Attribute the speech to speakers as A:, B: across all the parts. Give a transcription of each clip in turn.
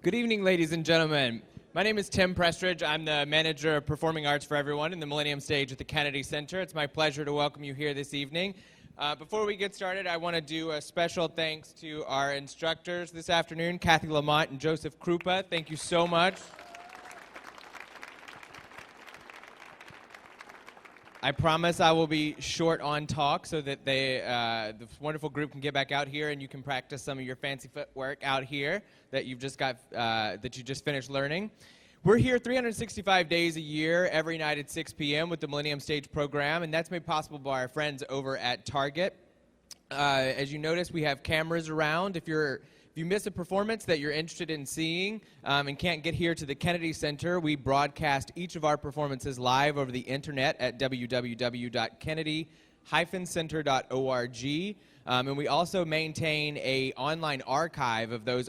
A: Good evening, ladies and gentlemen. My name is Tim Prestridge. I'm the manager of Performing Arts for Everyone in the Millennium stage at the Kennedy Center. It's my pleasure to welcome you here this evening. Before we get started, I want to do a special thanks to our instructors this afternoon, Kathy Lamont and Joseph Krupa. Thank you so much. I promise I will be short on talk so that this wonderful group can get back out here and you can practice some of your fancy footwork out here that you just finished learning. We're here 365 days a year, every night at 6 p.m. with the Millennium Stage program, and that's made possible by our friends over at Target. As you notice, we have cameras around. If you miss a performance that you're interested in seeing and can't get here to the Kennedy Center, we broadcast each of our performances live over the internet at www.kennedy-center.org. And we also maintain an online archive of those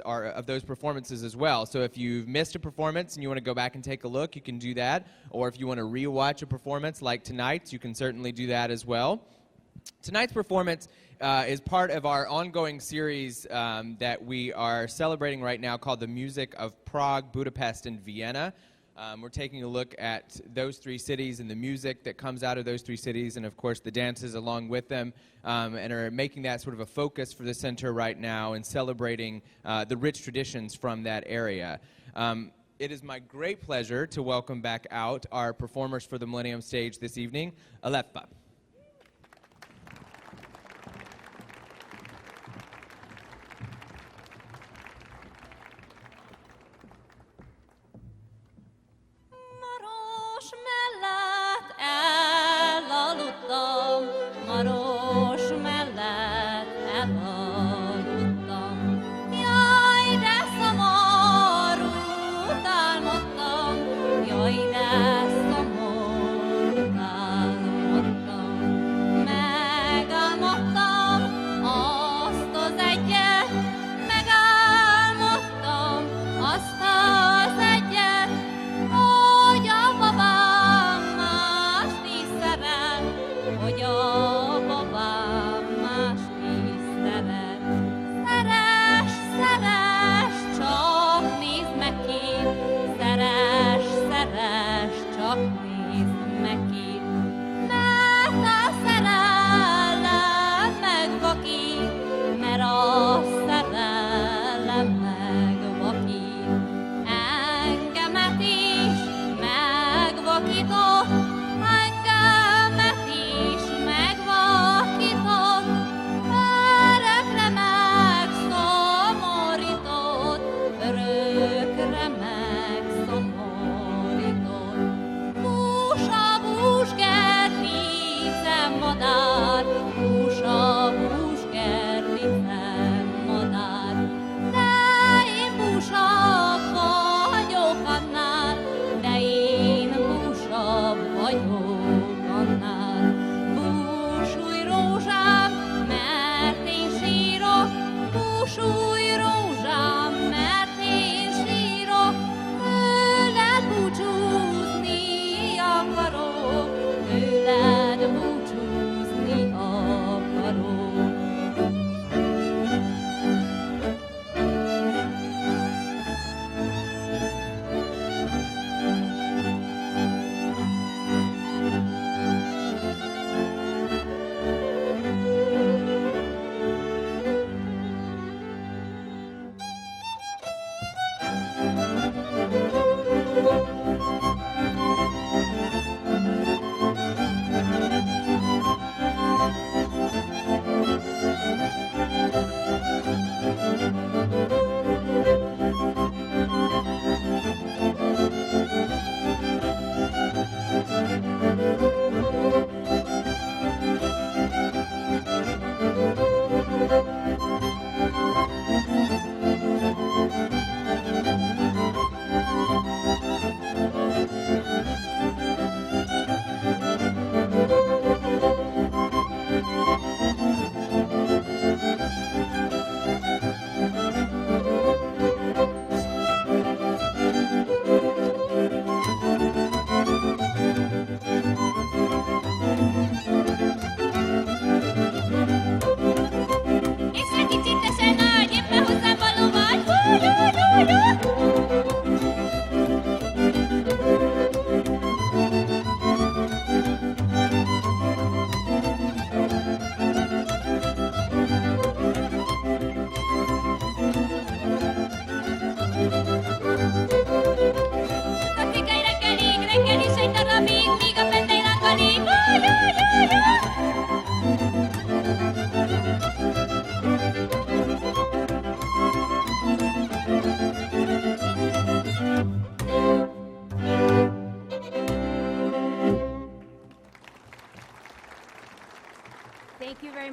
A: performances as well. So if you've missed a performance and you want to go back and take a look, you can do that. Or if you want to rewatch a performance like tonight's, you can certainly do that as well. Tonight's performance is part of our ongoing series that we are celebrating right now called The Music of Prague, Budapest, and Vienna. We're taking a look at those three cities and the music that comes out of those three cities and, of course, the dances along with them and are making that sort of a focus for the center right now and celebrating the rich traditions from that area. It is my great pleasure to welcome back out our performers for the Millennium Stage this evening, Aleppa.
B: Jaj, de szomorú álmodtam.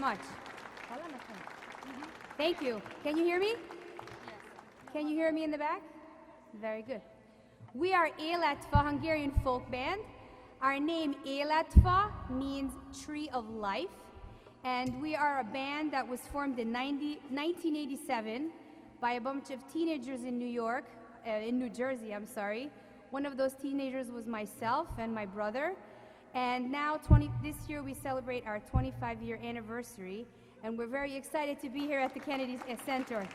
B: much. Thank you. Can you hear me? Can you hear me in the back? Very good. We are Életfa Hungarian folk band. Our name Életfa means tree of life, and we are a band that was formed in 1987 by a bunch of teenagers in New Jersey, I'm sorry. One of those teenagers was myself and my brother, and now this year we celebrate our 25-year anniversary, and we're very excited to be here at the Kennedy Center.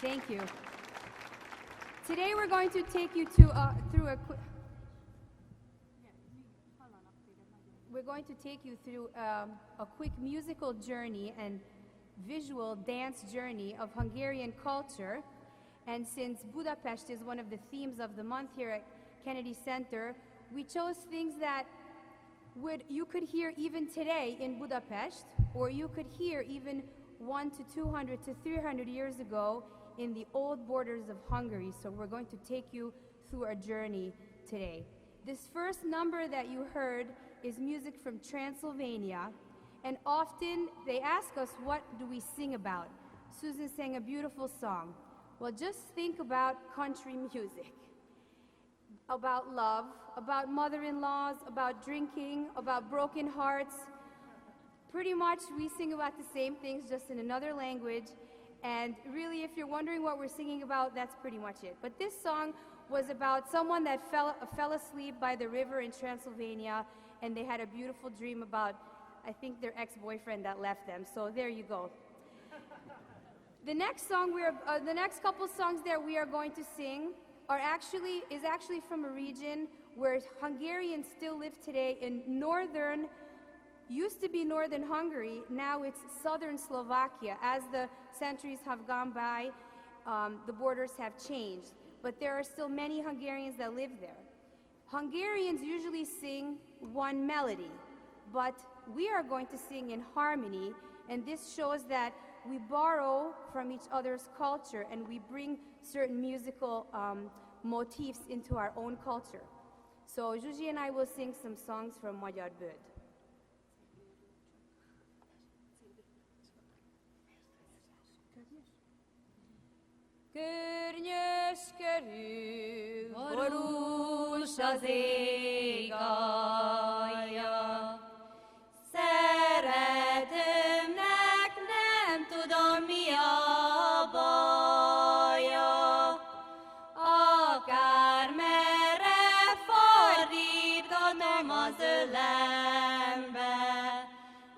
B: Thank you. Today we're going to take you through a quick musical journey and visual dance journey of Hungarian culture. And since Budapest is one of the themes of the month here at Kennedy Center, we chose things that you could hear even today in Budapest, or you could hear even 100 to 200 to 300 years ago in the old borders of Hungary. So we're going to take you through a journey today. This first number that you heard is music from Transylvania, and often they ask us, what do we sing about? Susan sang a beautiful song. Well, just think about country music, about love, about mother-in-laws, about drinking, about broken hearts. Pretty much we sing about the same things, just in another language. And really, if you're wondering what we're singing about, that's pretty much it. But this song was about someone that fell asleep by the river in Transylvania, and they had a beautiful dream about, I think, their ex-boyfriend that left them. So there you go. The next song, the next couple songs that we are going to sing is actually from a region where Hungarians still live today in used to be northern Hungary, now it's southern Slovakia. As the centuries have gone by, the borders have changed, but there are still many Hungarians that live there. Hungarians usually sing one melody, but we are going to sing in harmony, and this shows that we borrow from each other's culture and we bring certain musical motifs into our own culture. So Zsuzsi and I will sing some songs from Magyar Böd. Környös körül, borús az ég alja. Szeretőmnek nem tudom mi a baja. Akármerre fordítgatom az ölembe,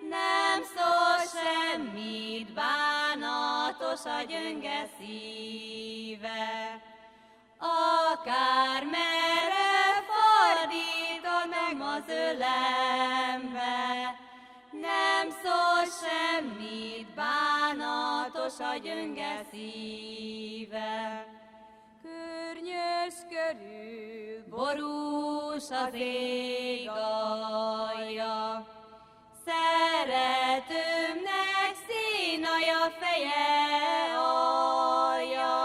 B: nem szól semmit, bánatos a gyönge szíve. Akármerre fordítom az ölembe, nem szól semmit, bánatos a gyönge szíve. Környös körül, borús az ég alja. Szeretőmnek színaja feje alja.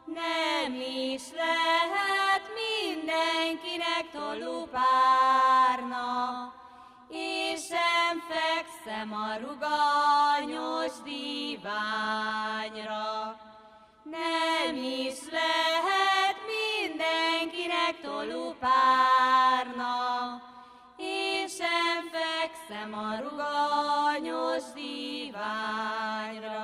B: Nem is lehet mindenkinek tolupárna, én sem fekszem a ruganyos díványra. Nem is lehet mindenkinek tolupárna, én sem fekszem a ruganyos díványra.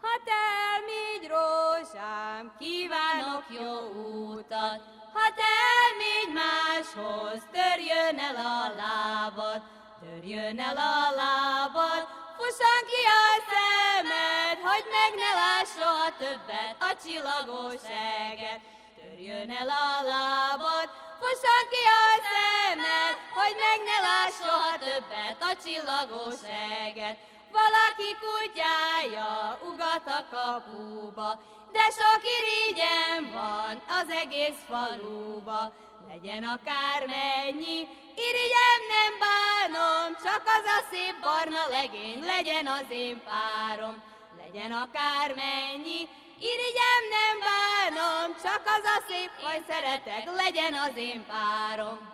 B: Ha elmégy rózsám, kívánok jó útat, ha elmégy máshoz, törjön el a lábad, törjön el a lábad, fusson ki a szemed, hogy meg ne láss soha többet a csillagos eget. Törjön el a lábad, fusson ki a szemed, hogy meg ne láss soha többet a csillagos eget. Valaki kutyája ugat a kapuba, de sok irigyem van az egész faluba. Legyen akármennyi, irigyem nem bánom, csak az a szép barna legény legyen az én párom. Legyen akármennyi, irigyem nem bánom, csak az a szép faj szeretek, legyen az én párom.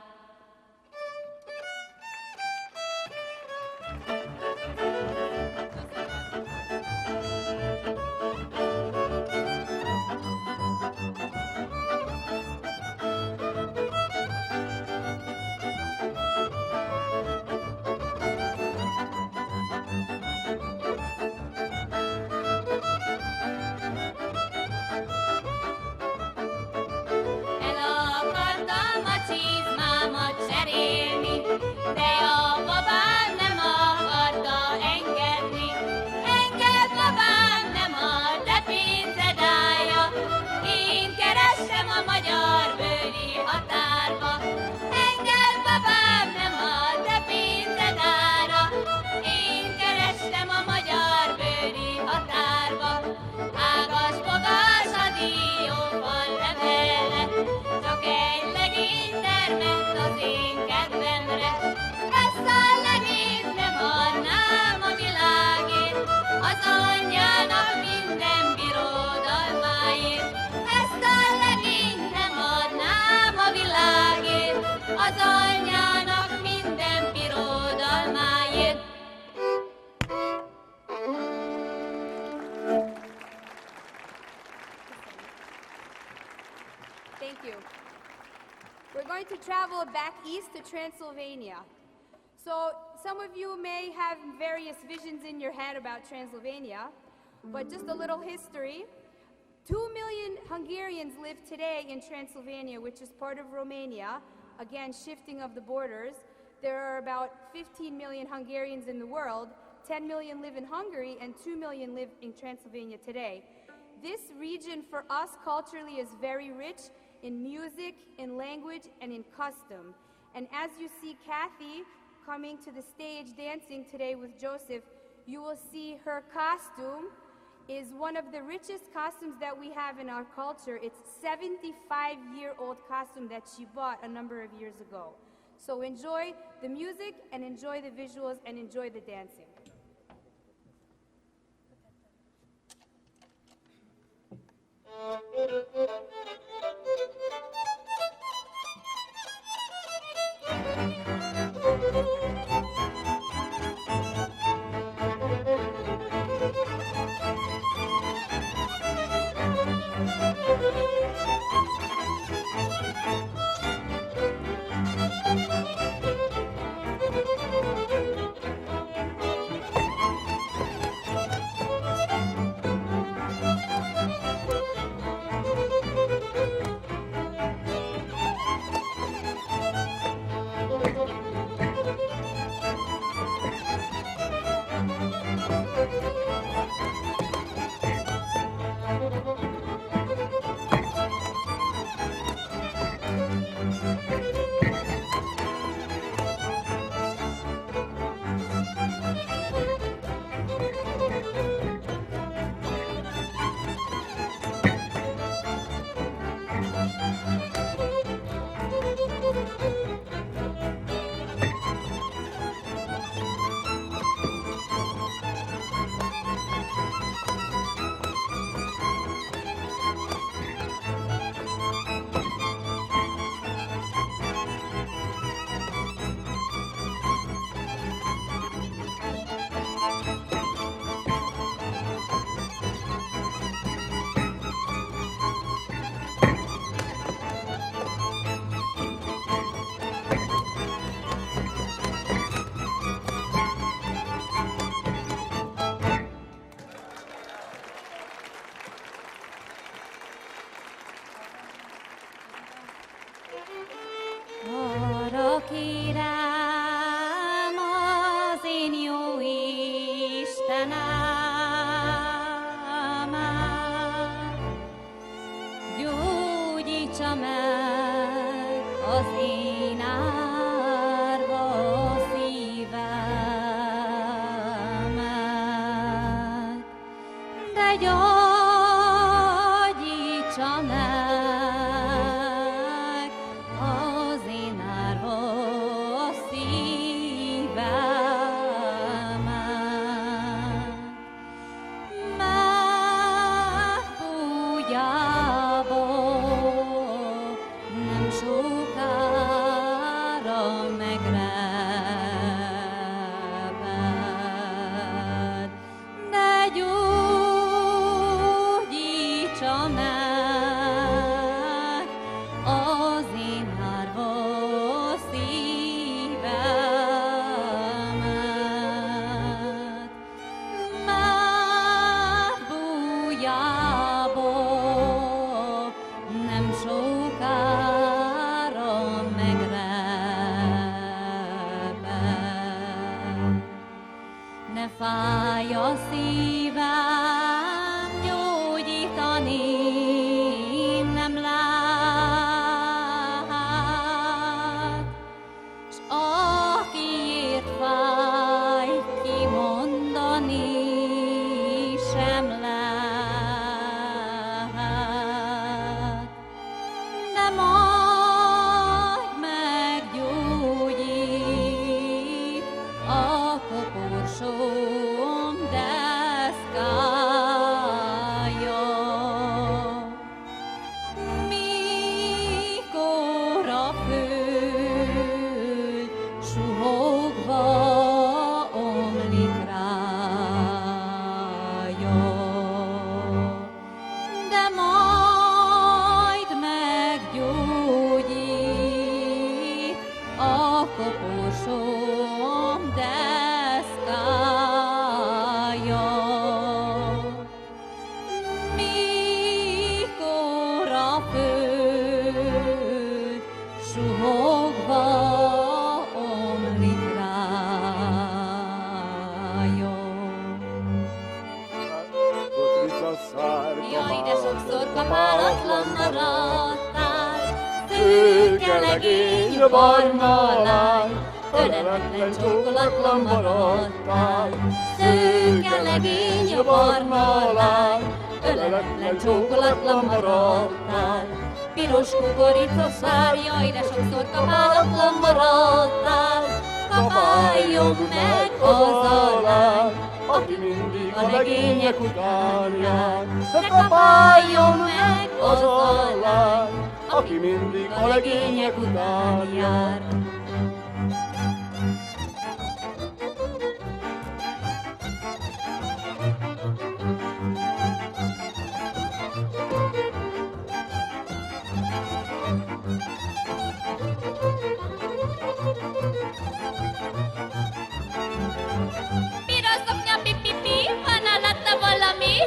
C: de a babám nem akarta engedni. Engedd babám nem ad, de pénzed állja. Én kerestem a magyar bőri határba. Engedd babám nem ad, de pénzed ára. Én kerestem a magyar bőri határba. Ágas bogás a diófal levele, csak egy legény termett az én kedvemre. Ezt a legényt nem adnám a világért, az anyjának minden birodalmáért. Ezt a legényt nem adnám a világért, az anyjának minden birodalmáért.
B: Thank you. We're going to travel back east to Transylvania. So some of you may have various visions in your head about Transylvania, but just a little history. 2 million Hungarians live today in Transylvania, which is part of Romania. Again, shifting of the borders. There are about 15 million Hungarians in the world. 10 million live in Hungary and 2 million live in Transylvania today. This region for us culturally is very rich in music, in language, and in custom. And as you see Kathy coming to the stage dancing today with Joseph, you will see her costume is one of the richest costumes that we have in our culture. It's a 75-year-old costume that she bought a number of years ago. So enjoy the music and enjoy the visuals and enjoy the dancing.
C: Arra kérem az én jó Istenemet, gyógyítsa meg az én árva szívemet, de gyógyítsa meg az én árva szívemet, mert bújjából nem sokára megrebed, de gyógyítsa meg az én árva szívemet, mert bújjából nem sokára megrebed. föld, suhogva omlik rájon. Jaj, de sokszor kapálatlan maradtál, szőke legény, barna lány, öleletlen, csókolatlan maradtál. Szőke legény, barna lány, öleletlen, csókolatlan maradtál. Piros kukoricos vár, jaj, de sokszor kapálatlan maradtál. Kapáljon meg az a lány, aki mindig a legények után jár. De kapáljon meg az a lány, aki mindig a legények után jár. Piros szoknya, pi-pi-pi, van alatta valami.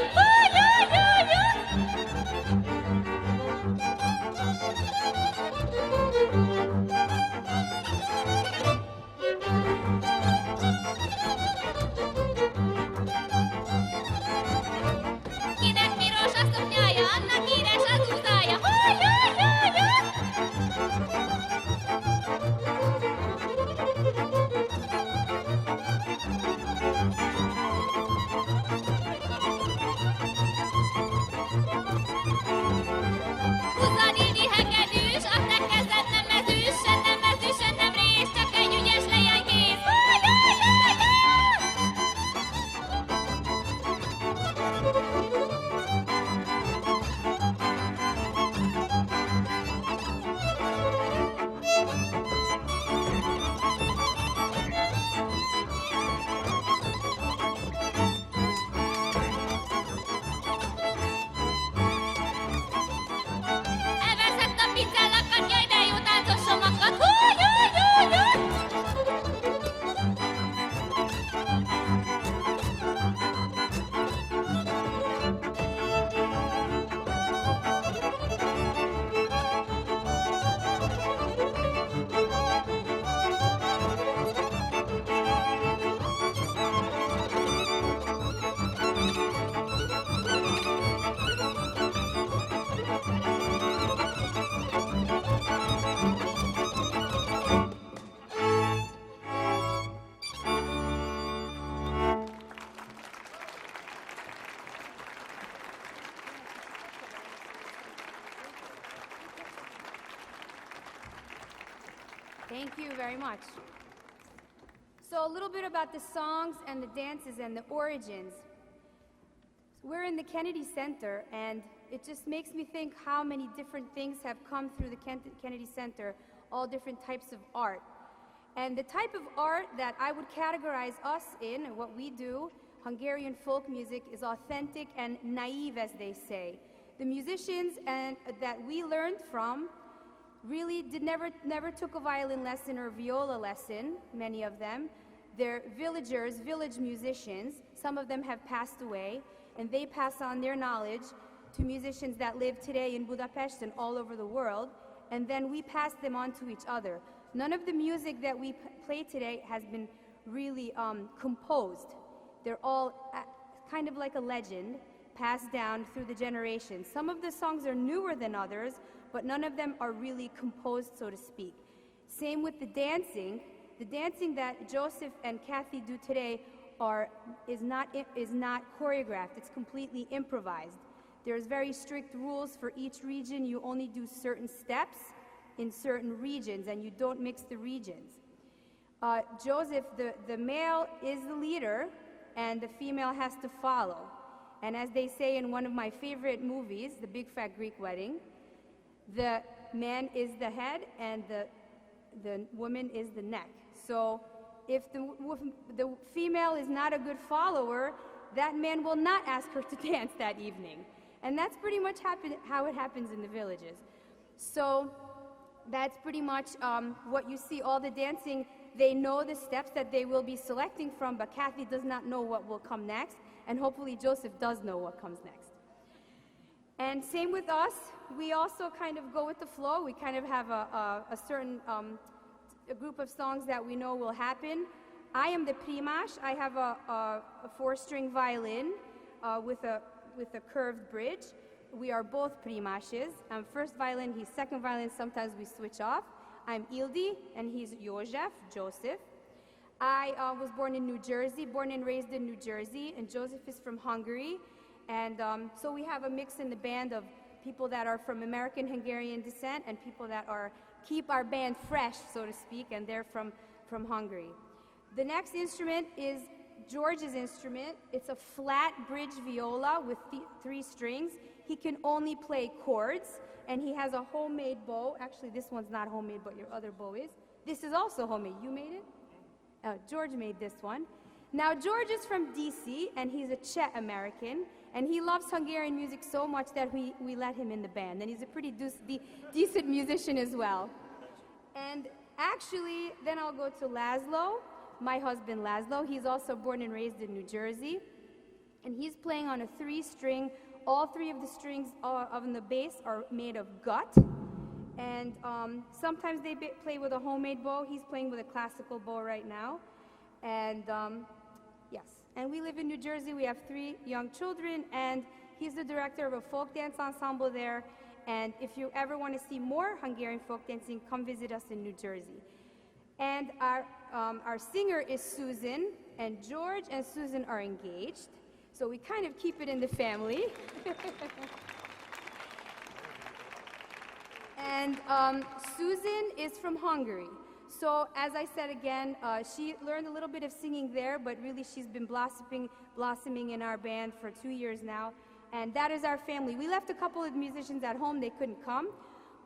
C: Kinek piros a szoknyája, annak íres az uzája. Húszadilnyi hegedűs, a te kezed nem ezüst, se nem ezüst, se nem rés, csak egy ügyes lejány kész. Elveszett a pizzellakat, jaj, de jó táncos somakat.
B: Thank you very much. So a little bit about the songs and the dances and the origins. We're in the Kennedy Center, and it just makes me think how many different things have come through the Kennedy Center, all different types of art. And the type of art that I would categorize us in, and what we do, Hungarian folk music, is authentic and naive, as they say. The musicians that we learned from really never took a violin lesson or viola lesson, many of them. They're villagers, village musicians. Some of them have passed away, and they pass on their knowledge to musicians that live today in Budapest and all over the world, and then we pass them on to each other. None of the music that we play today has been really composed. They're all kind of like a legend, passed down through the generations. Some of the songs are newer than others, but none of them are really composed, so to speak. Same with the dancing. The dancing that Joseph and Kathy do today is not choreographed. It's completely improvised. There's very strict rules for each region. You only do certain steps in certain regions, and you don't mix the regions. Joseph, the male is the leader, and the female has to follow. And as they say in one of my favorite movies, The Big Fat Greek Wedding, the man is the head and the woman is the neck. So if the female is not a good follower, that man will not ask her to dance that evening. And that's pretty much how it happens in the villages. So that's pretty much what you see. All the dancing, they know the steps that they will be selecting from, but Kathy does not know what will come next, and hopefully Joseph does know what comes next. And same with us, we also kind of go with the flow. We kind of have a certain a group of songs that we know will happen. I am the primas. I have a 4-string violin with a curved bridge. We are both primases. I'm first violin, he's second violin. Sometimes we switch off. I'm Ildi, and he's Joseph. I was born in New Jersey, born and raised in New Jersey, and Joseph is from Hungary. And so we have a mix in the band of people that are from American Hungarian descent and people that keep our band fresh, so to speak, and they're from Hungary. The next instrument is George's instrument. It's a flat bridge viola with 3 strings. He can only play chords, and he has a homemade bow. Actually, this one's not homemade, but your other bow is. This is also homemade. You made it? George made this one. Now, George is from DC, and he's a Czech American, and he loves Hungarian music so much that we let him in the band, and he's a pretty decent musician as well. And actually, then I'll go to Laszlo, my husband Laszlo. He's also born and raised in New Jersey, and he's playing on a 3-string. All 3 of the strings on the bass are made of gut, and sometimes they play with a homemade bow. He's playing with a classical bow right now, and yes. And we live in New Jersey. We have 3 young children, and he's the director of a folk dance ensemble there. And if you ever want to see more Hungarian folk dancing, come visit us in New Jersey. And our singer is Susan, and George and Susan are engaged. So we kind of keep it in the family. And Susan is from Hungary. So as I said again, she learned a little bit of singing there, but really she's been blossoming in our band for 2 years now. And that is our family. We left a couple of musicians at home, they couldn't come.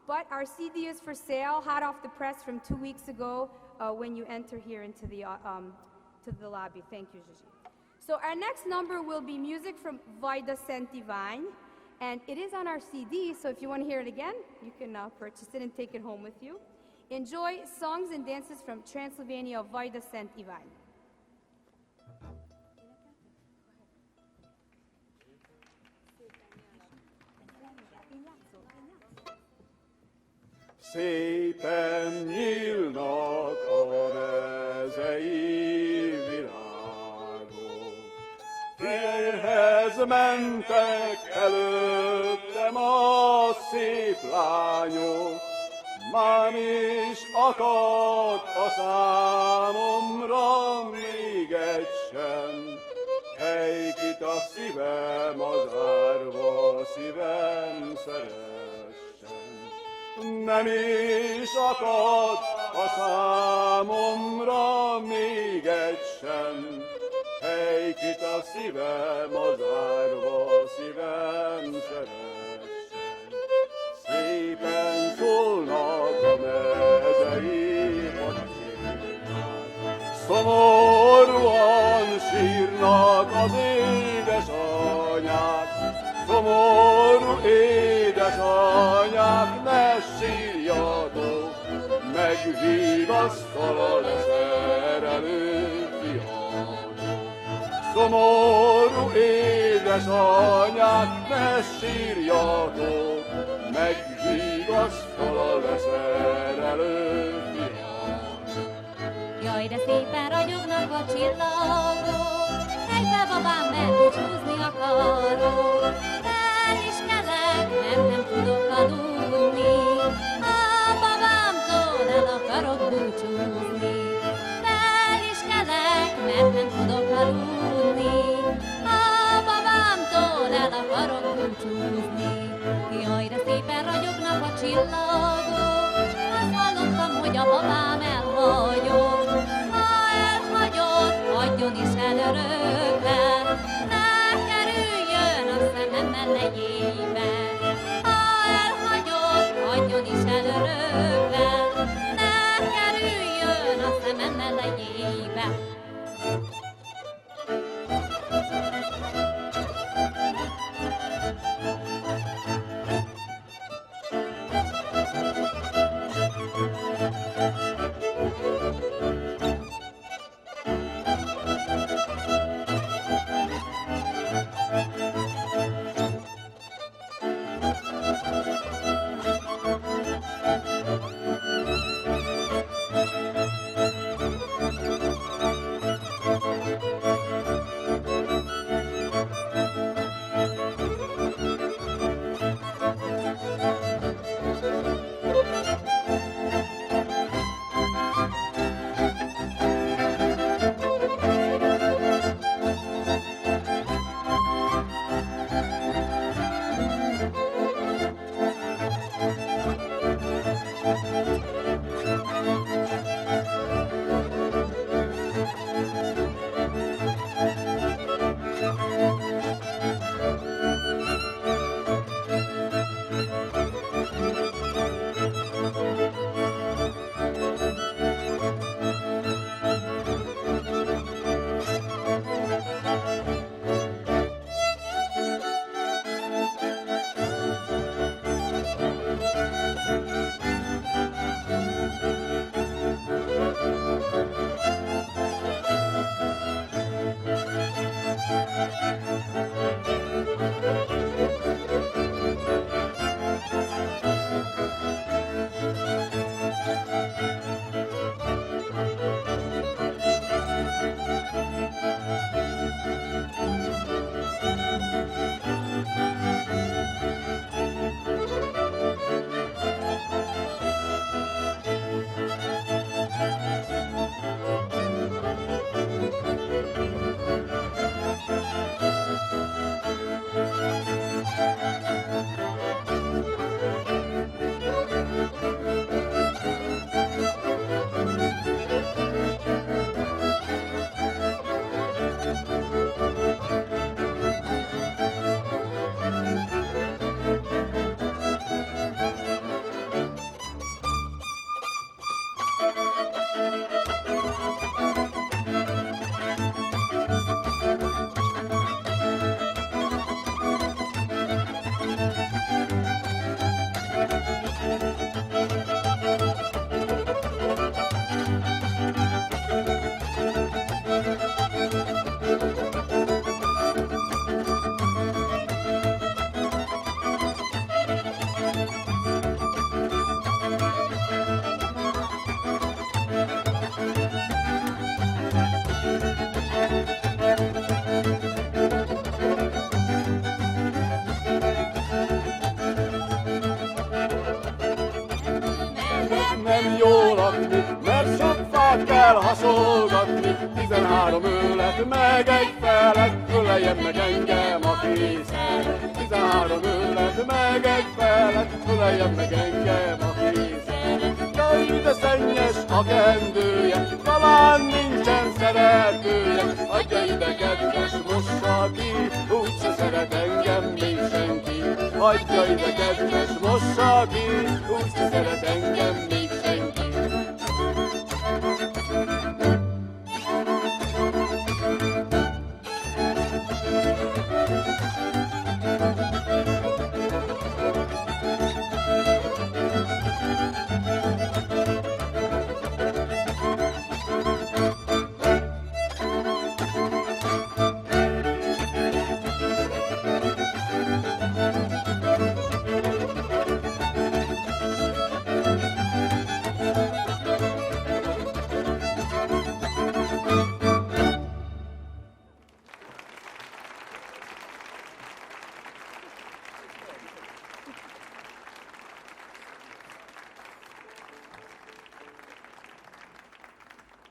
B: But our CD is for sale, hot off the press from 2 weeks ago when you enter here into the lobby. Thank you, Gigi. So our next number will be music from Vajda Szentivány, and it is on our CD, so if you want to hear it again, you can purchase it and take it home with you. Enjoy songs and dances from Transylvania of Vajda Szentivány.
D: Szépen nyílnak a mezei virágok, férhez mentek előttem a szép lányok, már is akadt a számomra még egy sem, helykit a szívem az árva szívem szeressen. Nem is akad a számomra még egy sem, helykit a szívem az árva szívem szeressen. Szépen szólnak a mezei hadségnák, szomorúan sírnak az édesanyák, szomorú édesanyák, ne sírjatok, megvigasztal a leszerelő fiatok. Szomorú édesanyák, ne sírjatok, megvigasztal a leszerelő fiatok.
C: Jaj, de szépen ragyognak a csillagok, egybe babám, mert búcsúzni akarok. El is kelek, mert nem tudok aludni, a babámtól el akarok búcsúzni. El is kelek, mert nem tudok aludni, a babámtól el akarok búcsúzni. Jaj, de szépen ragyognak a csillagok, azt hallottam, hogy a babám elhagyott. Ha elhagyott, hagyjon is el örökre, ne kerüljön a szemem elejébe. Ha elhagyott, hagyjon is el örökre, ne kerüljön a szemem elejébe.
D: nem jó lakni, mert sok fát kell hasolgatni. 13 őlet, meg egy felet, öleljen meg engem, aki szeret. 13 őlet, meg egy felet, öleljen meg engem, aki szeret. Jaj, de szennyes a kendője, talán nincsen szeretője. Adja ide, kedves, mossa ki, úgyse szeret engem még senki. Adja ide, kedves, mossa ki, úgyse szeret engem még senki.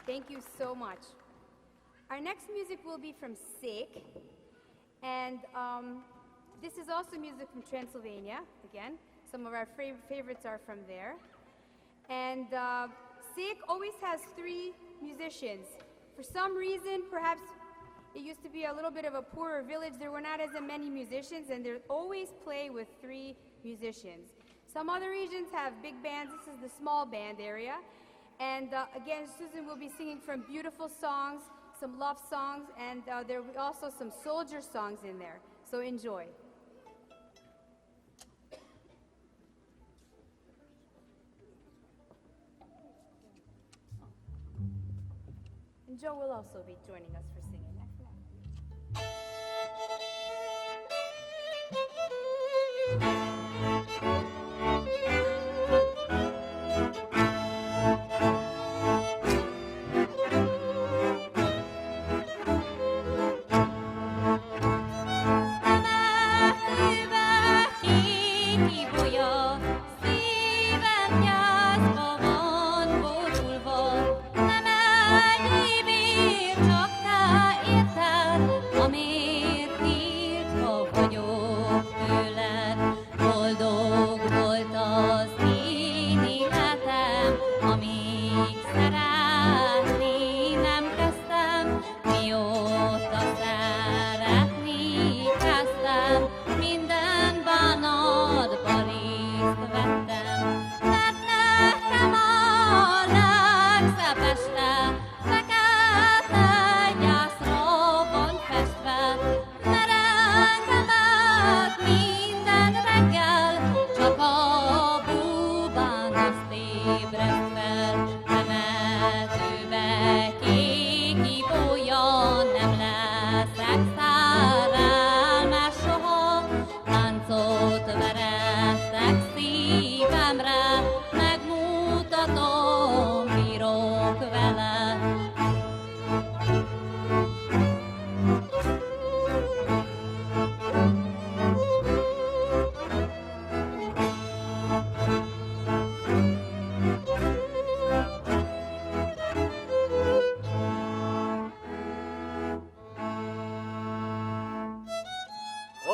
B: Thank you so much. Our next music will be from Szék, and this is also music from Transylvania, again. Some of our favorites are from there. And Szék always has 3 musicians. For some reason, perhaps it used to be a little bit of a poorer village, there were not as many musicians, and they always play with 3 musicians. Some other regions have big bands, this is the small band area. And again, Susan will be singing from beautiful songs, some love songs, and there will be also some soldier songs in there. So enjoy. And Joe will also be joining us for singing.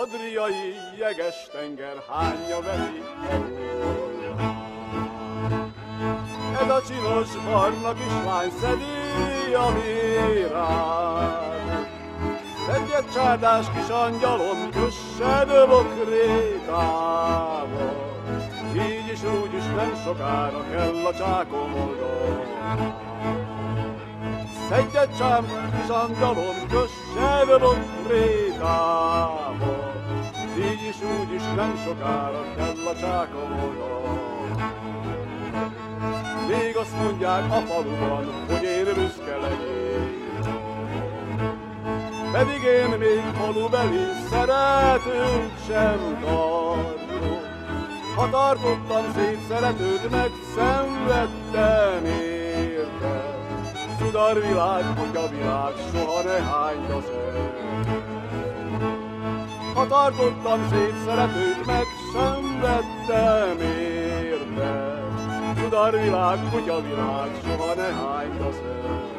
D: Adriai jeges tenger hányja veti a hullát. Ez a csinos barna kislány szedi a mérát. Egy csárdás kis angyalom, kössed bokrétába. Így is úgy is nem sokára kell a csákom oldal. Szedj egy csám kis angyalom, kössed bokrétába. Így is úgy is nem sokára kell a csákom oldal. Még azt mondják a faluban, hogy én büszke legyék. Pedig én még falubeli szeretőt sem tartok. Ha tartottam szép szeretőt, megszenvedtem érte. Szudarvilág, kutyavilág, soha ne hányd a szem. Ha tartottam szép szeretőt, megszenvedtem érte. madárvilág, kutyavilág, soha ne hányd a szél.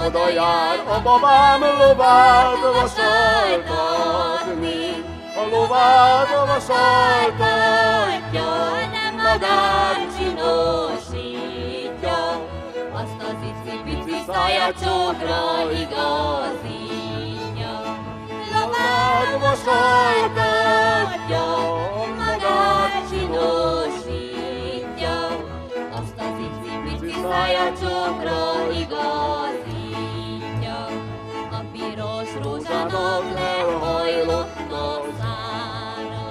D: Oda jár a babám lovát vasaltatni, a lovát vasaltatja, magát csinosítja, azt az icipici száját csókra igazítja. Lovát vasaltatja, magát csinosítja, azt az icipici száját csókra igazítja. A piros rózsának elhajlott a szára,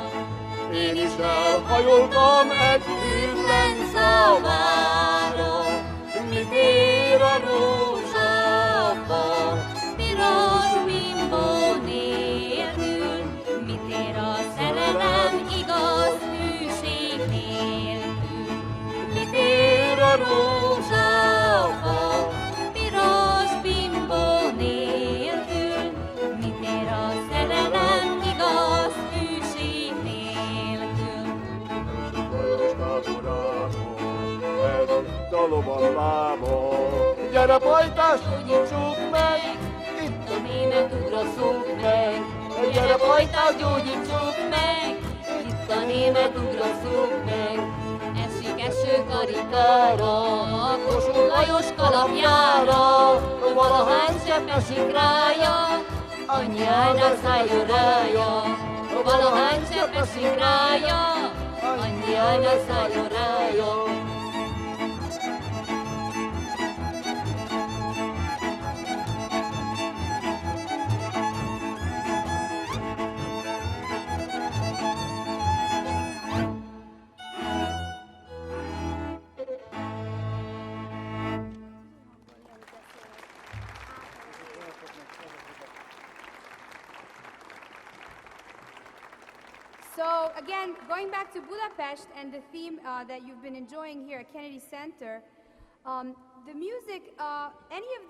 D: én is elhajoltam egy hűtlen szavára. Mit ér a rózsafa, piros bimbó nélkül? Mit ér a szerelem igaz hűség nélkül? Mit ér a rózsafa, piros bimbó nélkül? Mit ér a szerelem igaz hűség nélkül? A lovan lába, gyere pajtás, gyógyítsuk meg, itt a német ugrasszuk meg. Gyere pajtás, gyógyítsuk meg, itt a német ugrasszuk meg. Esik eső karikára, Kossuth Lajos kalapjára, valahány sepp esik rája, annyi áldás szálljon rája. Valahány sepp esik rája, annyi áldás szálljon rája.
B: So again, going back to Budapest and the theme that you've been enjoying here at Kennedy Center, the music, any of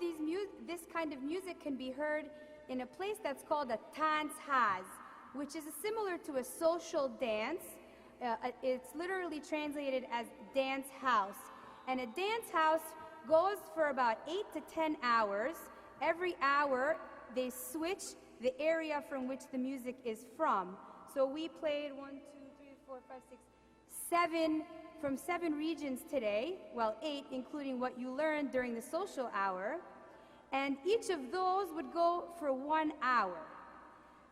B: this kind of music can be heard in a place that's called a táncház, which is similar to a social dance. It's literally translated as dance house. And a dance house goes for about 8 to 10 hours. Every hour, they switch the area from which the music is from. So we played 7 regions today, well 8 including what you learned during the social hour, and each of those would go for 1 hour.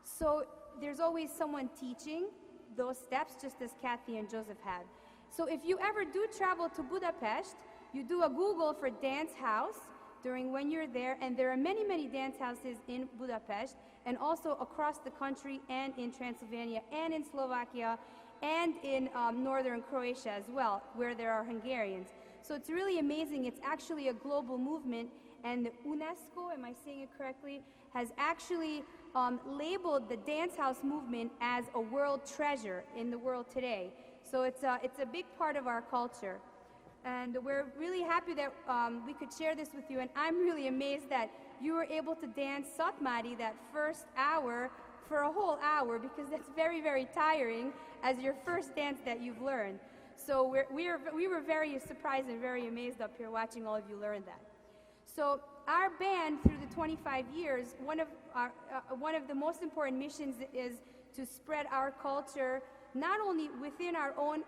B: So there's always someone teaching those steps, just as Kathy and Joseph had. So if you ever do travel to Budapest, you do a Google for dance house during when you're there, and there are many, many dance houses in Budapest and also across the country and in Transylvania and in Slovakia and in northern Croatia as well, where there are Hungarians. So it's really amazing. It's actually a global movement, and the UNESCO, am I saying it correctly, has actually labeled the dance house movement as a world treasure in the world today. So it's a big part of our culture. And we're really happy that we could share this with you, and I'm really amazed that you were able to dance Szatmári that first hour for a whole hour, because that's very, very tiring as your first dance that you've learned. So we were very surprised and very amazed up here watching all of you learn that. So our band, through the 25 years, one of the most important missions is to spread our culture, not only within our own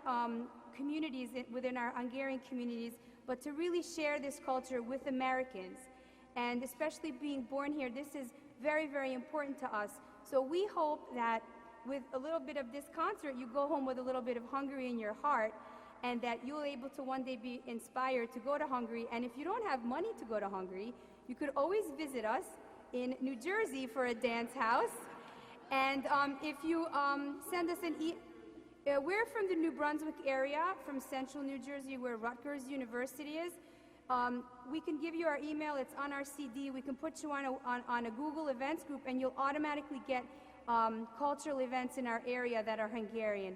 B: communities, within our Hungarian communities, but to really share this culture with Americans. And especially being born here, this is very, very important to us. So we hope that with a little bit of this concert, you go home with a little bit of Hungary in your heart. and that you'll able to one day be inspired to go to Hungary. And if you don't have money to go to Hungary, you could always visit us in New Jersey for a dance house. And if you send us an we're from the New Brunswick area, from central New Jersey, where Rutgers University is. We can give you our email. It's on our CD. We can put you on a Google Events group, and you'll automatically get cultural events in our area that are Hungarian.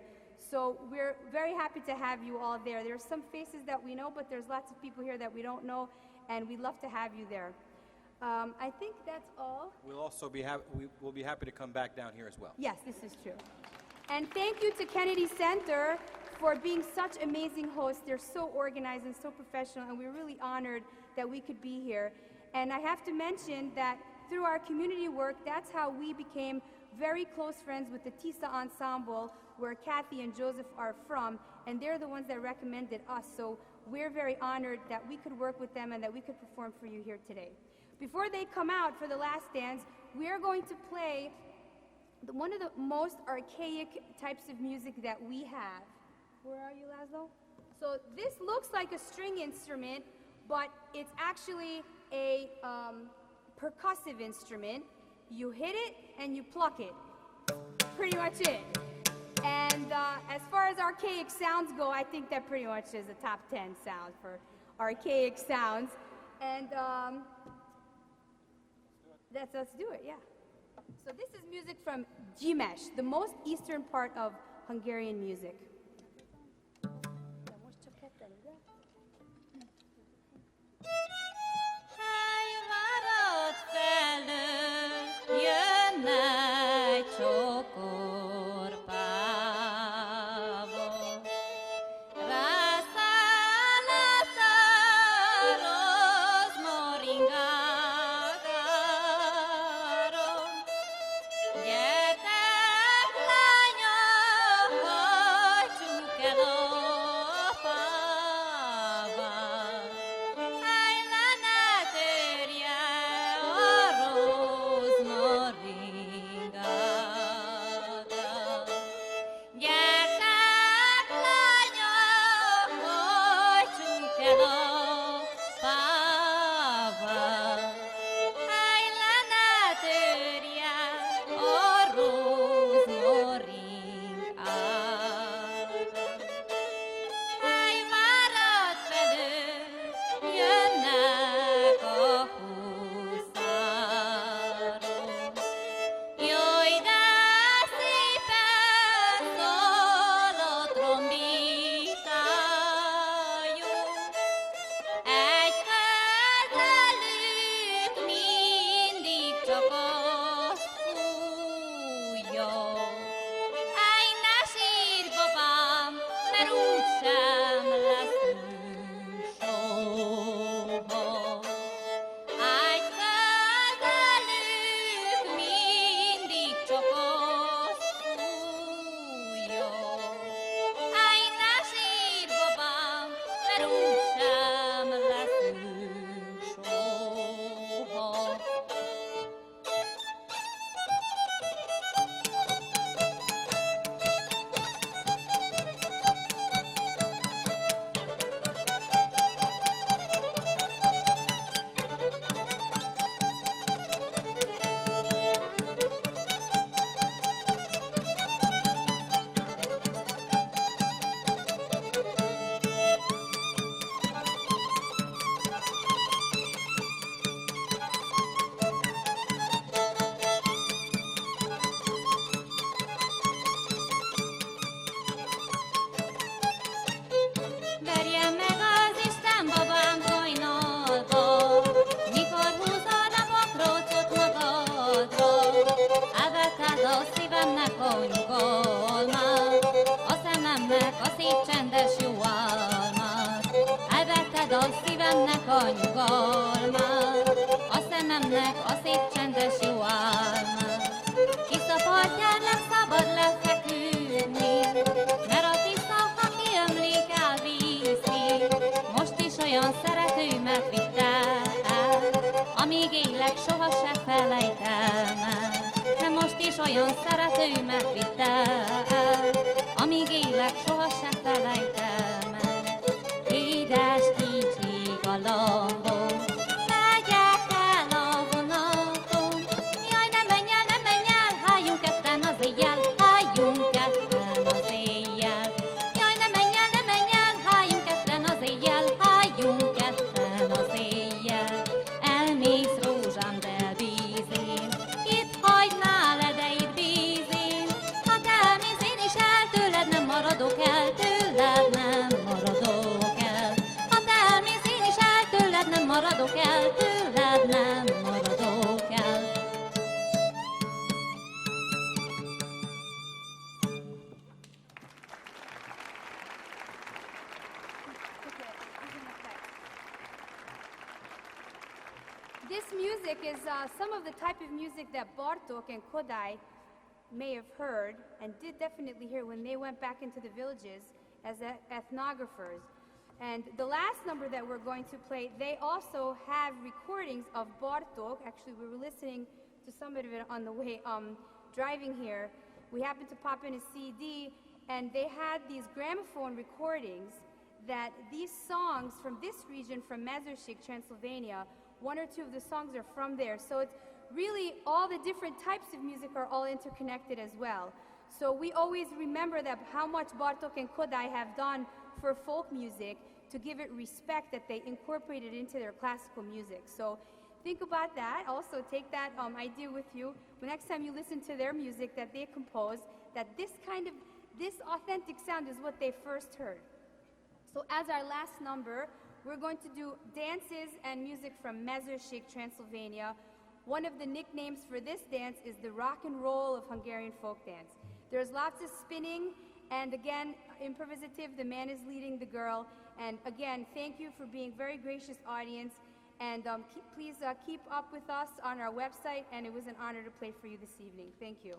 B: So we're very happy to have you all there. There's some faces that we know, but there's lots of people here that we don't know, and we'd love to have you there. I think that's all.
E: We'll also be we'll be happy to come back down here as well.
B: Yes, this is true. And thank you to Kennedy Center for being such amazing hosts. They're so organized and so professional, and we're really honored that we could be here. And I have to mention that through our community work, that's how we became very close friends with the TISA Ensemble, where Kathy and Joseph are from, and they're the ones that recommended us. So we're very honored that we could work with them and that we could perform for you here today. Before they come out for the last dance, we are going to play one of the most archaic types of music that we have. Where are you, Laszlo? So this looks like a string instrument, but it's actually a percussive instrument. You hit it and you pluck it. Pretty much it. And as far as archaic sounds go, I think that pretty much is a top 10 sound for archaic sounds. And let's do it, yeah. So this is music from Gimes, the most eastern part of Hungarian music.
C: Amíg élek, soha se felejtem el. galambom. Megyek el a vonaton, jaj, ne menj el, álljunk ketten az éjjel, álljunk ketten az éjjel. Jaj, ne menj el, álljunk ketten az éjjel, álljunk ketten az éjjel. Elmész rózsám, de bízén, itt hagynál, de itt bízén. Ha te elmész, én is el, tőled nem maradok el, tőled nem maradok el. Ha te elmész, én is el, tőled nem maradok el, tőled nem maradok el.
B: This music is some of the type of music that Bartók and Kodály may have heard and did definitely hear when they went back into the villages as ethnographers. And the last number that we're going to play, they also have recordings of Bartók. Actually, we were listening to some of it on the way driving here. We happened to pop in a CD, and they had these gramophone recordings that these songs from this region, from Mezőség, Transylvania, one or two of the songs are from there. So it's really all the different types of music are all interconnected as well. So we always remember that how much Bartók and Kodály have done for folk music to give it respect that they incorporated into their classical music. So think about that. Also take that idea with you. The next time you listen to their music that they composed, that this authentic sound is what they first heard. So as our last number, we're going to do dances and music from Mezőség, Transylvania. One of the nicknames for this dance is the rock and roll of Hungarian folk dance. There's lots of spinning, and again, improvisative, the man is leading the girl. And again, thank you for being very gracious audience, and please keep up with us on our website, and it was an honor to play for you this evening. Thank you.